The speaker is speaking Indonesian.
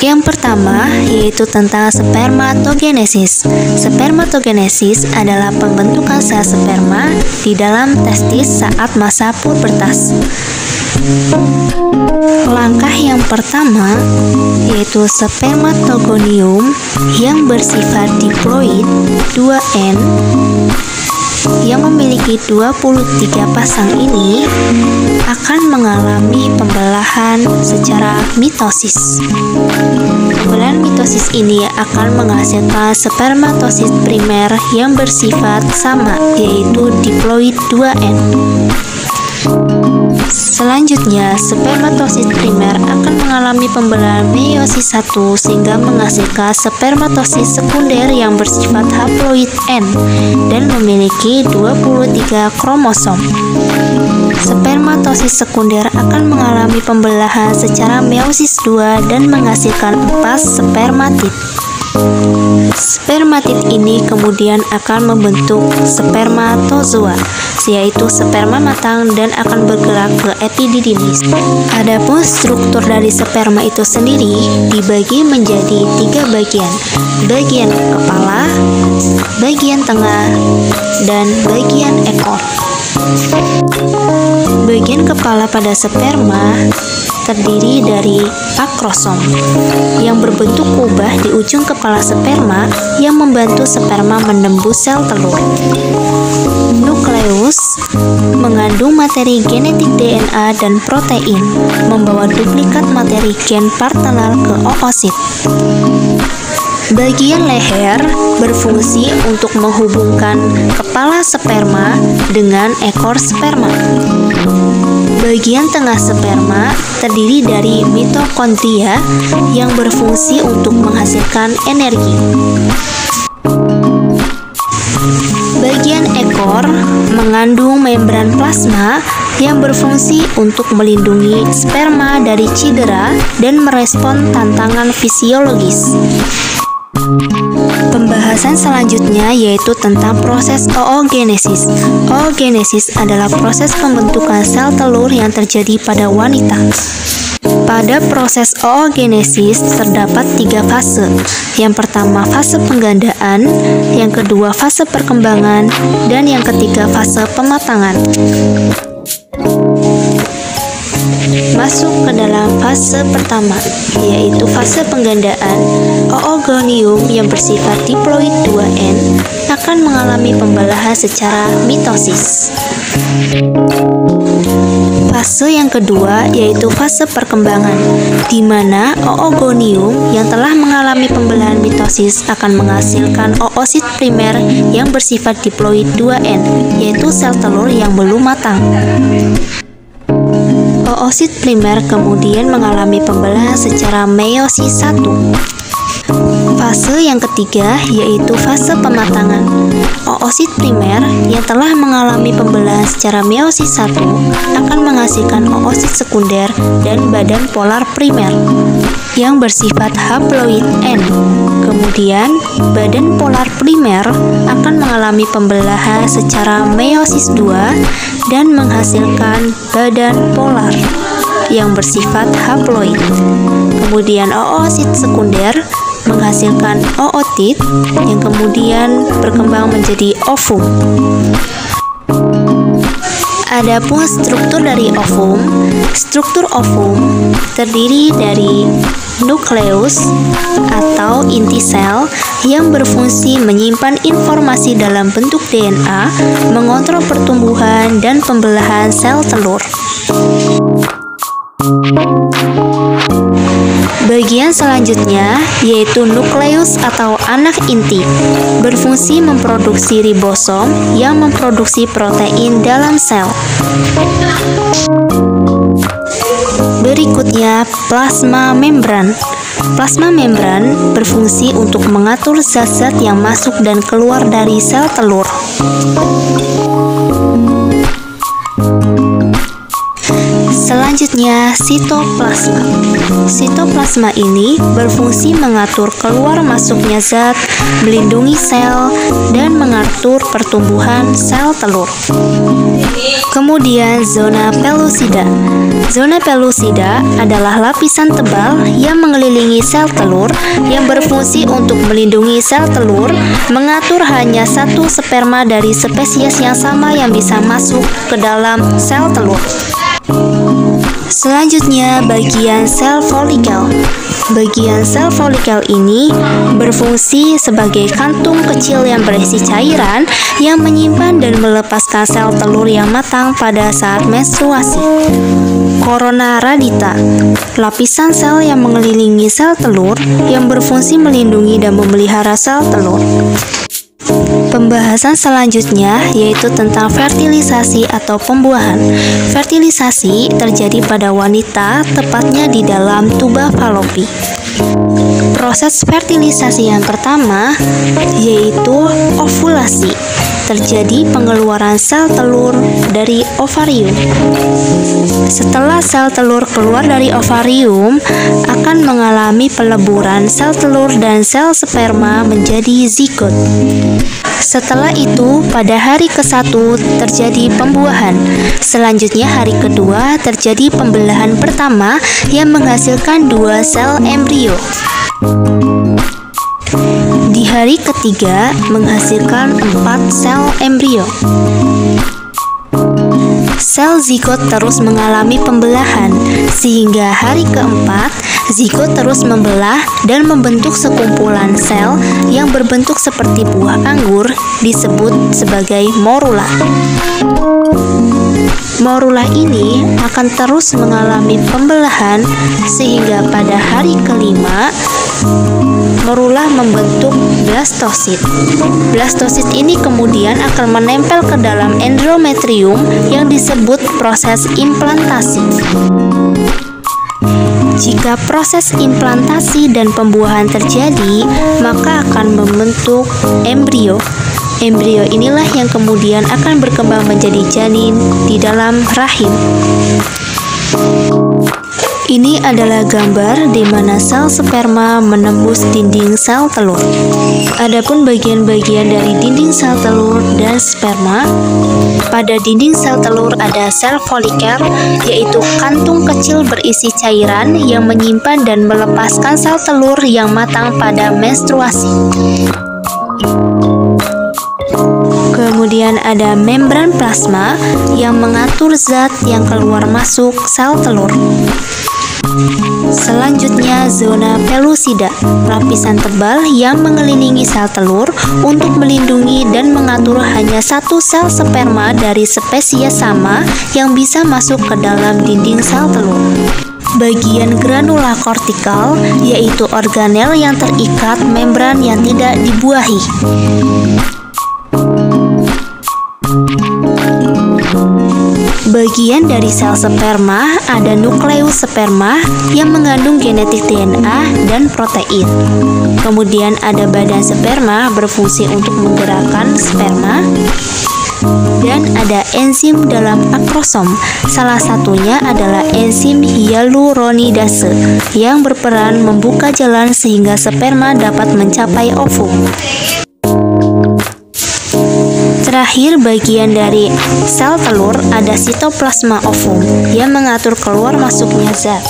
Yang pertama yaitu tentang spermatogenesis. Spermatogenesis adalah pembentukan sel sperma di dalam testis saat masa pubertas. Langkah yang pertama yaitu spermatogonium yang bersifat diploid 2N yang memiliki 23 pasang ini akan mengalami pembelahan secara mitosis. Pembelahan mitosis ini akan menghasilkan spermatosit primer yang bersifat sama, yaitu diploid 2N. Selanjutnya, spermatosit primer akan mengalami pembelahan meiosis 1 sehingga menghasilkan spermatosit sekunder yang bersifat haploid N dan memiliki 23 kromosom. Spermatosit sekunder akan mengalami pembelahan secara meiosis 2 dan menghasilkan 4 spermatid. Spermatid ini kemudian akan membentuk spermatozoa, yaitu sperma matang dan akan bergerak ke epididymis. Adapun struktur dari sperma itu sendiri dibagi menjadi 3 bagian: bagian kepala, bagian tengah, dan bagian ekor. Bagian kepala pada sperma terdiri dari akrosom yang berbentuk kubah di ujung kepala sperma yang membantu sperma menembus sel telur. Nukleus mengandung materi genetik DNA dan protein, membawa duplikat materi gen partenal ke oosit. Bagian leher berfungsi untuk menghubungkan kepala sperma dengan ekor sperma. Bagian tengah sperma terdiri dari mitokondria yang berfungsi untuk menghasilkan energi. Bagian ekor mengandung membran plasma yang berfungsi untuk melindungi sperma dari cedera dan merespon tantangan fisiologis. Pembahasan selanjutnya yaitu tentang proses oogenesis. Oogenesis adalah proses pembentukan sel telur yang terjadi pada wanita. Pada proses oogenesis terdapat 3 fase. Yang pertama fase penggandaan, yang kedua fase perkembangan, dan yang ketiga fase pematangan. Masuk ke dalam fase pertama, yaitu fase penggandaan. Oogonium yang bersifat diploid 2N akan mengalami pembelahan secara mitosis. Fase yang kedua yaitu fase perkembangan, di mana oogonium yang telah mengalami pembelahan mitosis akan menghasilkan oosit primer yang bersifat diploid 2N, yaitu sel telur yang belum matang. Oosit primer kemudian mengalami pembelahan secara meiosis 1. Fase yang ketiga yaitu fase pematangan. Oosit primer yang telah mengalami pembelahan secara meiosis 1 akan menghasilkan oosit sekunder dan badan polar primer yang bersifat haploid N. Kemudian, badan polar primer akan mengalami pembelahan secara meiosis 2 dan menghasilkan badan polar yang bersifat haploid. Kemudian oosit sekunder menghasilkan ootit yang kemudian berkembang menjadi ovum. Adapun struktur dari ovum, struktur ovum terdiri dari nukleus atau inti sel yang berfungsi menyimpan informasi dalam bentuk DNA, mengontrol pertumbuhan dan pembelahan sel telur. Bagian selanjutnya yaitu nukleus atau anak inti, berfungsi memproduksi ribosom yang memproduksi protein dalam sel. Berikutnya, plasma membran. Plasma membran berfungsi untuk mengatur zat-zat yang masuk dan keluar dari sel telur. Selanjutnya adalah sitoplasma. Sitoplasma ini berfungsi mengatur keluar masuknya zat, melindungi sel, dan mengatur pertumbuhan sel telur. Kemudian zona pellucida. Zona pellucida adalah lapisan tebal yang mengelilingi sel telur yang berfungsi untuk melindungi sel telur, mengatur hanya satu sperma dari spesies yang sama yang bisa masuk ke dalam sel telur. Selanjutnya, bagian sel folikel. Bagian sel folikel ini berfungsi sebagai kantung kecil yang berisi cairan yang menyimpan dan melepaskan sel telur yang matang pada saat menstruasi. Corona radita, lapisan sel yang mengelilingi sel telur yang berfungsi melindungi dan memelihara sel telur. Pembahasan selanjutnya yaitu tentang fertilisasi atau pembuahan. Fertilisasi terjadi pada wanita, tepatnya di dalam tuba falopi. Proses fertilisasi yang pertama yaitu ovulasi. Terjadi pengeluaran sel telur dari ovarium. Setelah sel telur keluar dari ovarium, akan mengalami peleburan sel telur dan sel sperma menjadi zigot. Setelah itu, pada hari ke-1 terjadi pembuahan. Selanjutnya hari kedua terjadi pembelahan pertama yang menghasilkan 2 sel embrio. Di hari ketiga menghasilkan 4 sel embrio. Sel zigot terus mengalami pembelahan, sehingga hari keempat, zigot terus membelah dan membentuk sekumpulan sel yang berbentuk seperti buah anggur, disebut sebagai morula. Morula ini akan terus mengalami pembelahan, sehingga pada hari kelima, morula membentuk blastosit. Blastosit ini kemudian akan menempel ke dalam endometrium yang disebut proses implantasi. Jika proses implantasi dan pembuahan terjadi, maka akan membentuk embrio. Embrio inilah yang kemudian akan berkembang menjadi janin di dalam rahim. Ini adalah gambar di mana sel sperma menembus dinding sel telur. Adapun bagian-bagian dari dinding sel telur dan sperma, pada dinding sel telur ada sel folikel, yaitu kantung kecil berisi cairan yang menyimpan dan melepaskan sel telur yang matang pada menstruasi. Kemudian ada membran plasma yang mengatur zat yang keluar masuk sel telur. Selanjutnya zona pellucida, lapisan tebal yang mengelilingi sel telur untuk melindungi dan mengatur hanya satu sel sperma dari spesies sama yang bisa masuk ke dalam dinding sel telur. Bagian granula kortikal yaitu organel yang terikat membran yang tidak dibuahi. Bagian dari sel sperma ada nukleus sperma yang mengandung genetik DNA dan protein. Kemudian ada badan sperma berfungsi untuk menggerakkan sperma. Dan ada enzim dalam akrosom. Salah satunya adalah enzim hyaluronidase yang berperan membuka jalan sehingga sperma dapat mencapai ovum. Terakhir, bagian dari sel telur ada sitoplasma ovum yang mengatur keluar masuknya zat.